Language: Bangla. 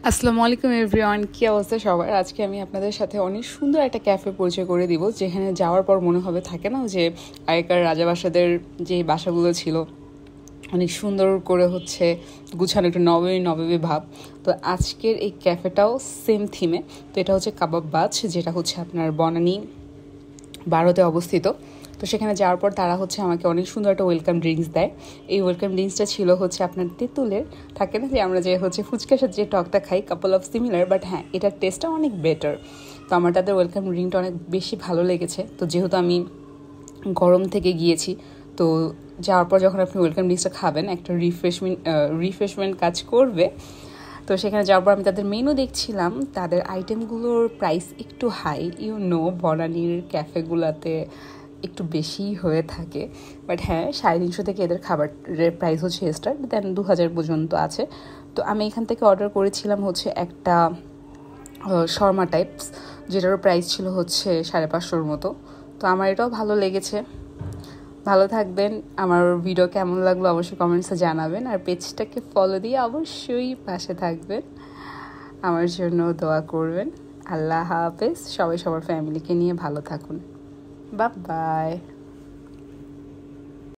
আসসালামু আলাইকুম এভরিওয়ান, কী অবস্থা সবার। আজকে আমি আপনাদের সাথে অনেক সুন্দর একটা ক্যাফে পরিচয় করে দিব, যেখানে যাওয়ার পর মনে হবে থাকে না যে আগেকার রাজাবাসাদের যে বাসাগুলো ছিল অনেক সুন্দর করে গুছানো, একটু নবমী নবমী ভাব। তো আজকের এই ক্যাফেটাও সেম থিমে। তো এটা হচ্ছে কাবাব বাজ, যেটা হচ্ছে আপনার বনানী 12-তে অবস্থিত। তো সেখানে যাওয়ার পর তারা আমাকে অনেক সুন্দর একটা ওয়েলকাম ড্রিঙ্কস দেয়। এই ওয়েলকাম ড্রিঙ্কসটা ছিল আপনার তেঁতুলের, থাকে না যে আমরা যে ফুচকার সাথে যে টকটা খাই, কাপল অফ সিমিলার, বাট হ্যাঁ এটার টেস্টটা অনেক বেটার। তো আমার তাদের ওয়েলকাম ড্রিঙ্কটা অনেক বেশি ভালো লেগেছে। তো যেহেতু আমি গরম থেকে গিয়েছি, তো যাওয়ার পর যখন আপনি ওয়েলকাম ড্রিঙ্কসটা খাবেন একটা রিফ্রেশমেন্ট কাজ করবে। তো সেখানে যাওয়ার পর আমি তাদের মেনু দেখছিলাম, তাদের আইটেমগুলোর প্রাইস একটু হাই, বনানীর ক্যাফেগুলোতে একটু বেশি হয়ে থাকে। বাট হ্যাঁ, 350 থেকে এদের খাবারের প্রাইস স্টার্ট, দেন 2000 পর্যন্ত আছে। তো আমি এখান থেকে অর্ডার করেছিলাম একটা শর্মা টাইপস, যেটারও প্রাইস ছিল 550 মতো। তো আমার এটাও ভালো লেগেছে। ভালো থাকবেন। আমার ভিডিও কেমন লাগলো অবশ্যই কমেন্টসে জানাবেন, আর পেজটাকে ফলো দিয়ে অবশ্যই পাশে থাকবেন, আমার জন্য দোয়া করবেন। আল্লাহ হাফেজ। সবাই সবার ফ্যামিলিকে নিয়ে ভালো থাকুন। Bye bye.